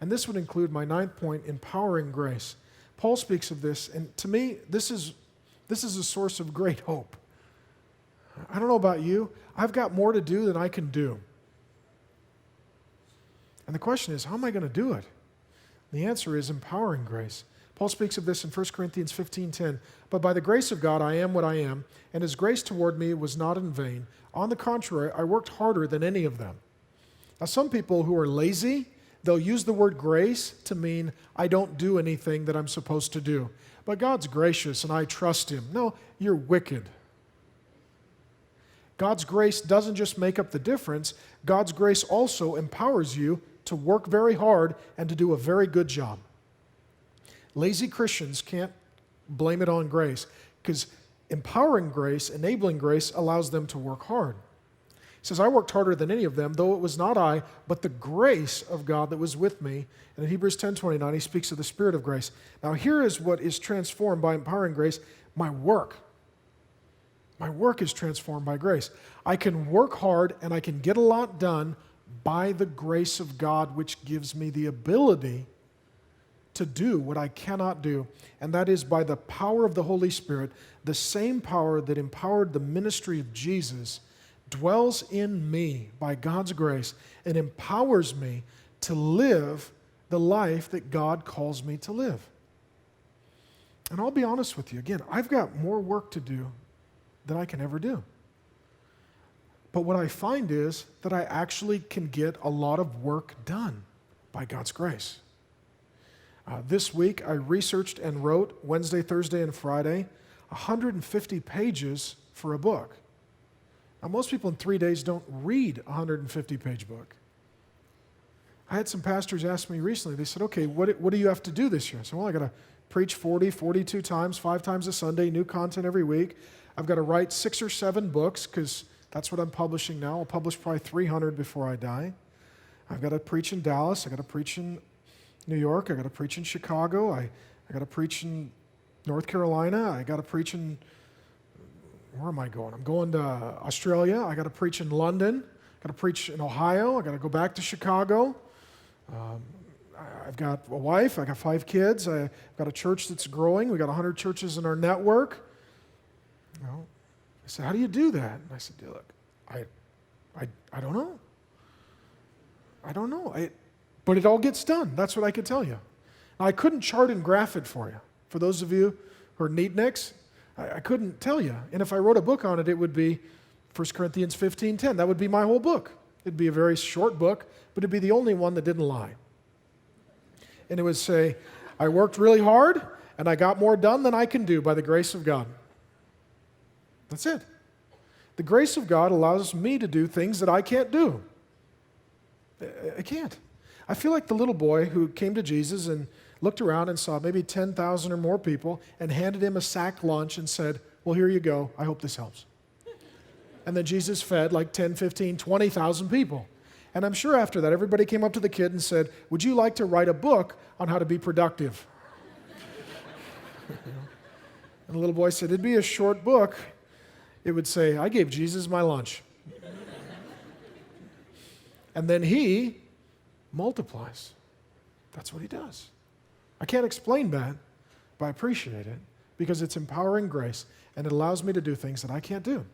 And this would include my 9th point, empowering grace. Paul speaks of this, and to me, this is a source of great hope. I don't know about you. I've got more to do than I can do. And the question is, how am I going to do it? The answer is empowering grace. Paul speaks of this in 1 Corinthians 15:10. But by the grace of God I am what I am, and his grace toward me was not in vain. On the contrary, I worked harder than any of them. Now some people who are lazy, they'll use the word grace to mean I don't do anything that I'm supposed to do. But God's gracious and I trust him. No, you're wicked. God's grace doesn't just make up the difference. God's grace also empowers you to work very hard and to do a very good job. Lazy Christians can't blame it on grace because empowering grace, enabling grace, allows them to work hard. He says, I worked harder than any of them, though it was not I, but the grace of God that was with me. And in Hebrews 10:29, he speaks of the Spirit of grace. Now here is what is transformed by empowering grace, my work. My work is transformed by grace. I can work hard and I can get a lot done by the grace of God, which gives me the ability to do what I cannot do, and that is by the power of the Holy Spirit. The same power that empowered the ministry of Jesus dwells in me by God's grace and empowers me to live the life that God calls me to live. And I'll be honest with you, again, I've got more work to do than I can ever do. But what I find is that I actually can get a lot of work done by God's grace. This week, I researched and wrote Wednesday, Thursday, and Friday 150 pages for a book. Now, most people in 3 days don't read a 150-page book. I had some pastors ask me recently, they said, okay, what do you have to do this year? I said, well, I got to preach 42 times, 5 times a Sunday, new content every week. I've got to write 6 or 7 books because that's what I'm publishing now. I'll publish probably 300 before I die. I've got to preach in Dallas. I've got to preach in New York. I've got to preach in Chicago. I got to preach in North Carolina. I got to preach in, where am I going? I'm going to Australia. I got to preach in London. I got to preach in Ohio. I got to go back to Chicago. I've got a wife. I got 5 kids. I've got a church that's growing. We got 100 churches in our network. You know, I said, how do you do that? And I said, look, I don't know. I don't know. But it all gets done. That's what I can tell you. Now, I couldn't chart and graph it for you. For those of you who are neatniks, I couldn't tell you. And if I wrote a book on it, it would be 1 Corinthians 15:10. That would be my whole book. It'd be a very short book, but it'd be the only one that didn't lie. And it would say, I worked really hard, and I got more done than I can do by the grace of God. That's it. The grace of God allows me to do things that I can't do. I can't. I feel like the little boy who came to Jesus and looked around and saw maybe 10,000 or more people and handed him a sack lunch and said, well, here you go. I hope this helps. And then Jesus fed like 10, 15, 20,000 people. And I'm sure after that, everybody came up to the kid and said, would you like to write a book on how to be productive? And the little boy said, it'd be a short book. It would say, I gave Jesus my lunch. And then he multiplies. That's what he does. I can't explain that, but I appreciate it because it's empowering grace and it allows me to do things that I can't do.